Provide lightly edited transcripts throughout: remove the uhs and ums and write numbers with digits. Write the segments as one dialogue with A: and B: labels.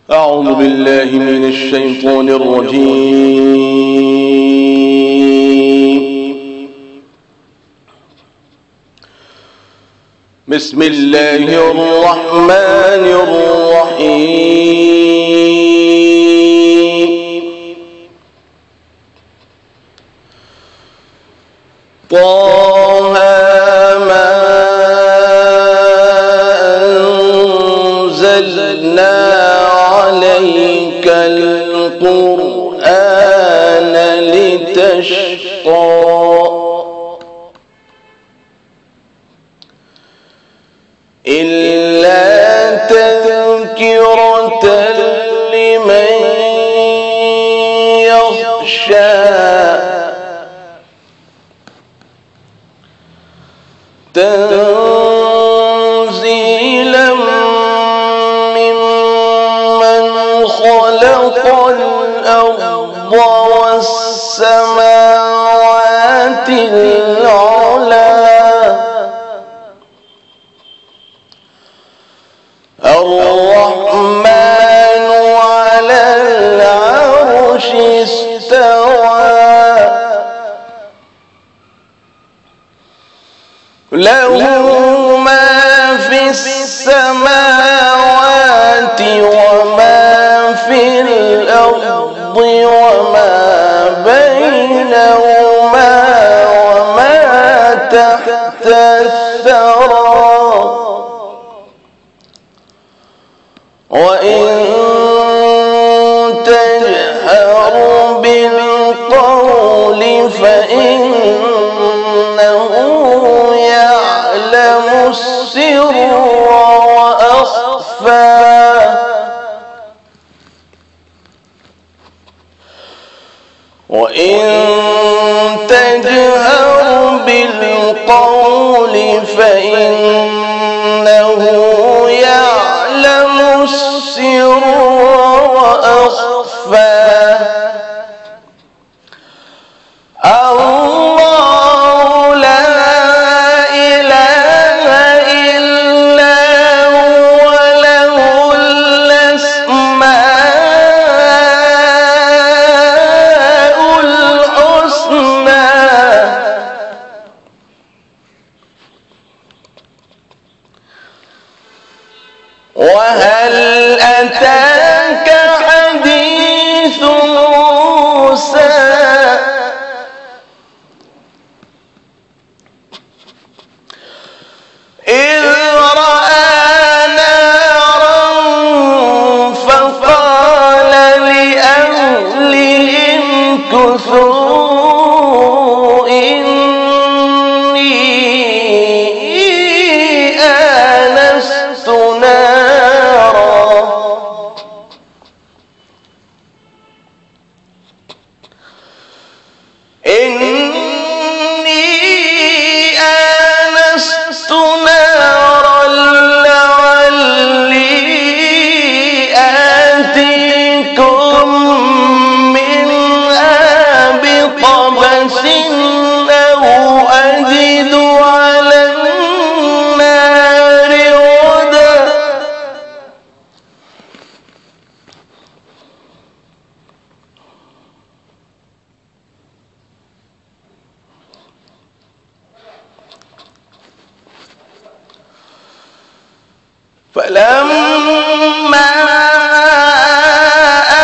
A: أعوذ بالله من الشيطان الرجيم. بسم الله الرحمن الرحيم. طه ما أنزلنا عليك القرآن لتشقى إلا تذكرة لمن يخشى تنزيلا ممن خلق الأرض والسماوات العلى الرحمن على العرش استوى له ما في السماوات وما في الأرض وما بينهما وما تحت الثرى وإن تجهر بالقول فإنه يعلم السر وأخفى وإن تجهر بالقول فإنه يعلم السر وأخفى الله لا إله إلا هو له الأسماء الحسنى وهل أتاك حديث موسى إذ رأى نارا فقال لأهلهم كثوا إني آنست نارا لعلي آتيكم منها بقبس أو أجد على النار هدى فلما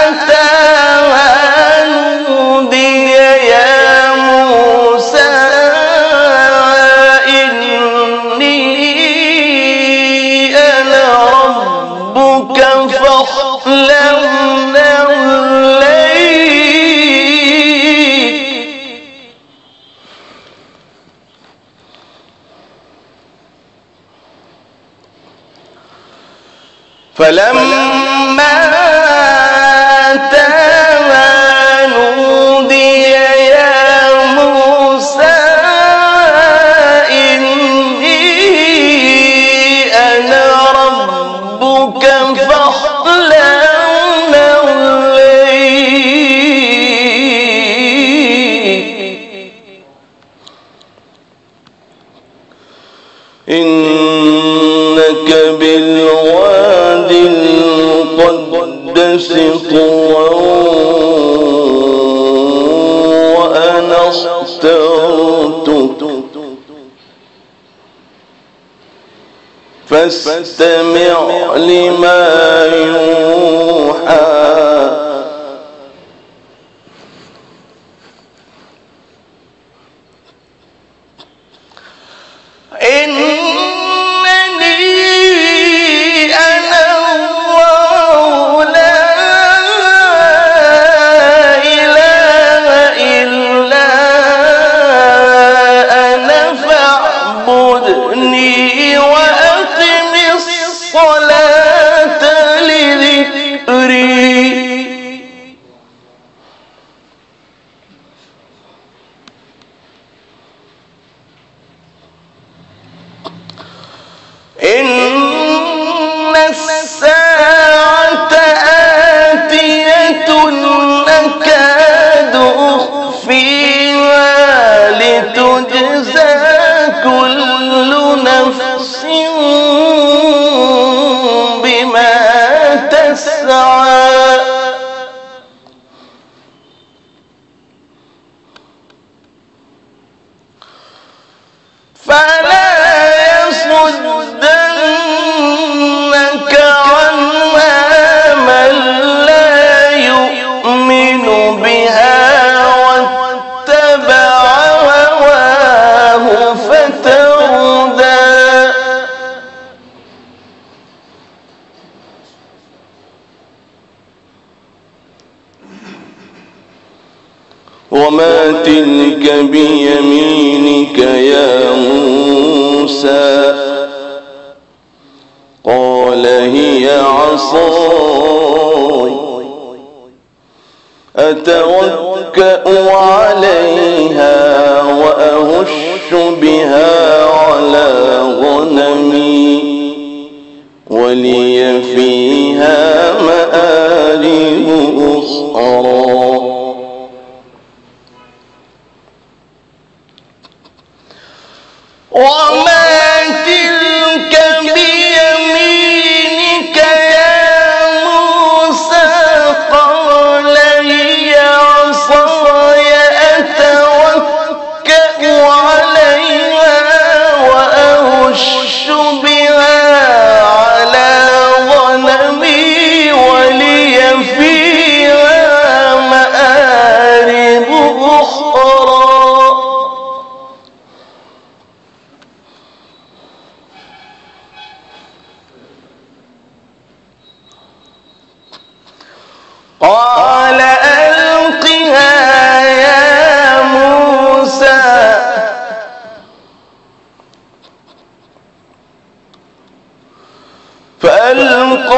A: أتاها نودي يا موسى إني أنا ربك فاخلع نعليك فلما أتاها نودي يا موسى إني أنا ربك فاخلع نعليك إنك بالوادي المقدس سطوا وأنا اخترتك فاستمع لما يوحى إن الساعة آتية أكاد أخفيها لتجزى كل نفس بما تسعى فلا يصدنك عنها من لا يؤمن بها واتبع هواه فتردى وما تلك بيمينك يا موسى قال هي عصاي أتوكأ عليها وأهش بها على غنمي ولي فيها مآرب أخرى وما تلك بيمينك يا موسى قال هي عصاي أتوكأ عليها وأهش بها على غنمي ولي فيها مآرب أخرى قال ألقها يا موسى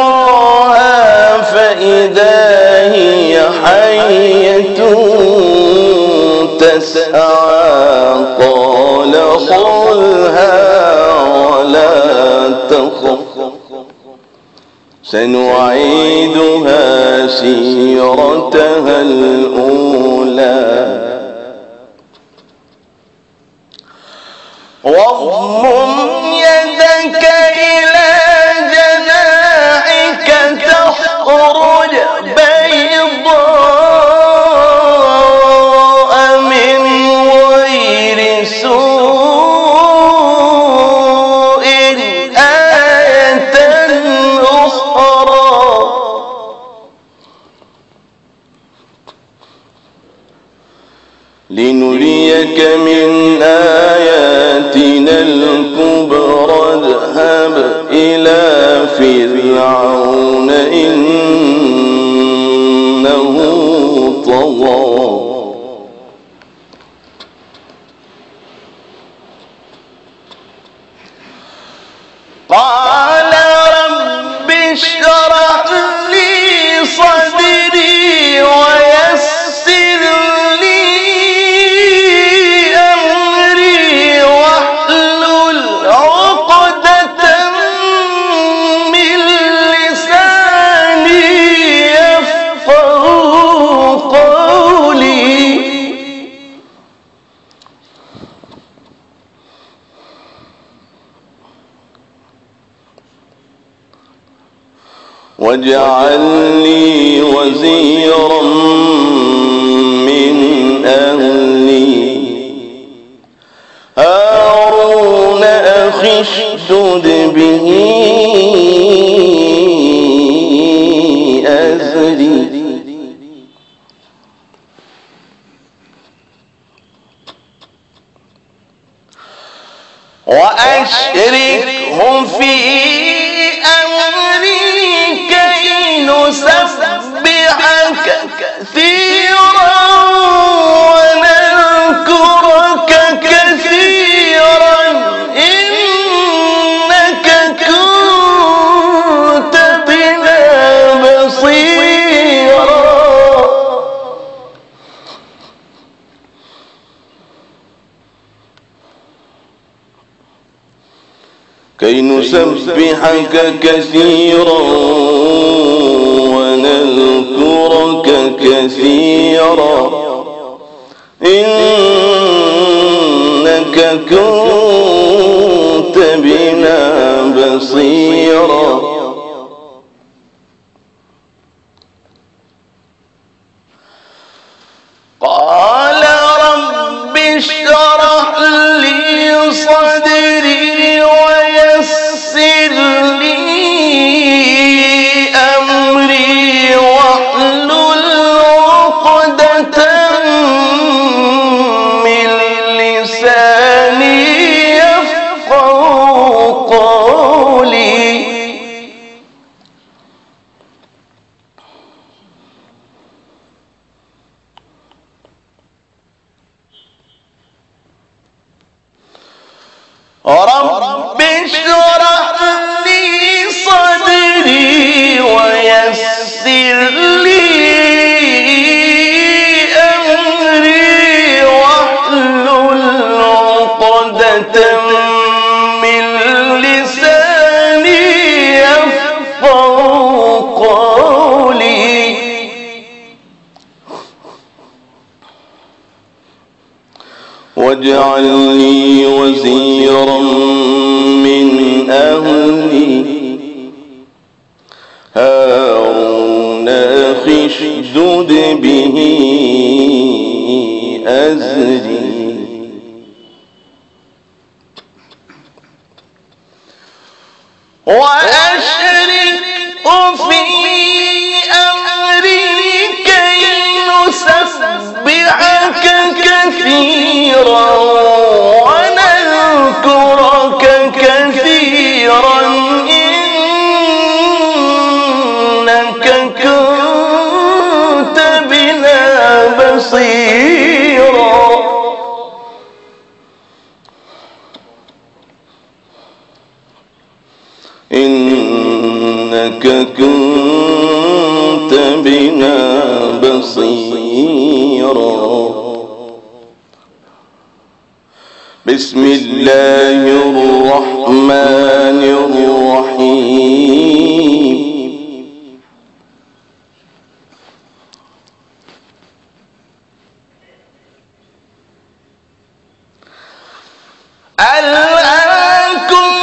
A: فألقاها فإذا هي حية تسعى قال خذها ولا تخف سنعيدها سيرتها الأولى واضمم يدك إلى جناحك تخرج بيضاء من غير سوء آية أخرى لنريك من آياتنا الكبرى اذهب إلى فرعون إنه طغى قال رب اشرح لي صدري ويسر لي أمري واحلل عقدة من لساني يفقهوا قولي واجعل لي وزيرا من أهلي هارون أخي اشدد به أزري وأشركه في أمري كي نسبحك كثيرا ونذكرك كثيرا إنك كنت بنا بصيرا كي نسبحك كثيرا ونذكرك كثيرا إنك كنت بنا بصيرا قال رب اشرح لي صدري ويسر لي أمري واحلل عقدة من لساني يفقهوا قولي رب اشرح لي صدري ويسر لي أمري واحلل عقدة من لساني يفقهوا قولي واجعل لي وزيرا من أهلي هارون أخي اشدد به أزري وأشركه في أمري كي نسبحك كثيرا ونذكرك كثيرا إنك كنت بنا بصيرا إنك كنت بنا بصيرا بسم الله الرحمن الرحيم ألهاكم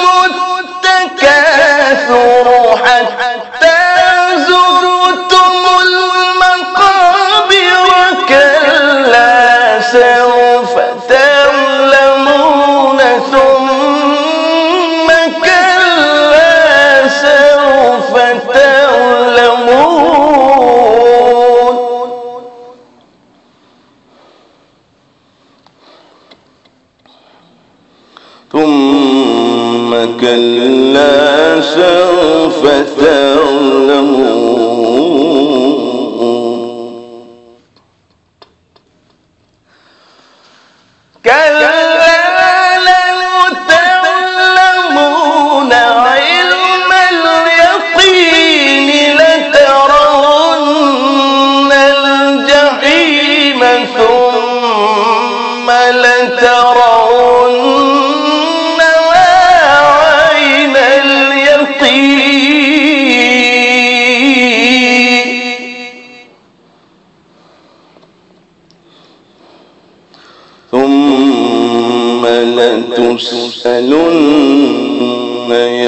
A: التكاثر حتى زرتم المقابر كلا سوف تعلمون ثم كلا سوف تعلمون ثم كلا سوف تعلمون كلا لو تعلمون علم اليقين لترون الجحيم ثم لترون ثم لتسألن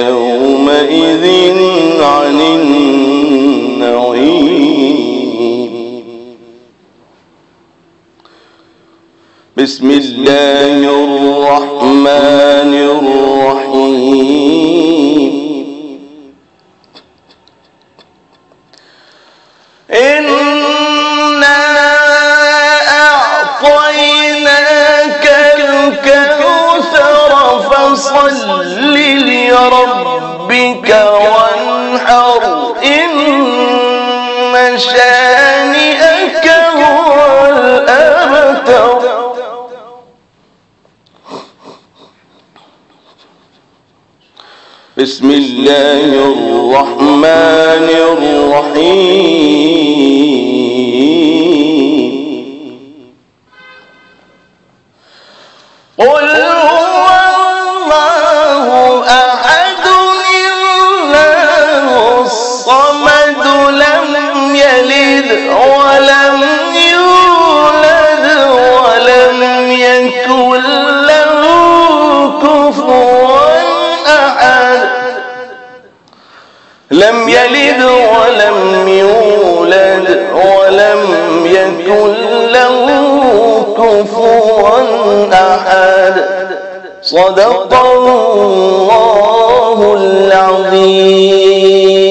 A: يومئذ عن بسم الله الرحمن الرحيم إنا أعطيناك الكوثر فصل لربك وانحر إن شانئك هو الأبتر بسم الله الرحمن الرحيم قل هو الله أحد الله الصمد لم يلد ولم يولد ولم يكن له كفوا أحد لم يلد ولم يولد ولم يكن له كفوا أحد صدق الله العظيم.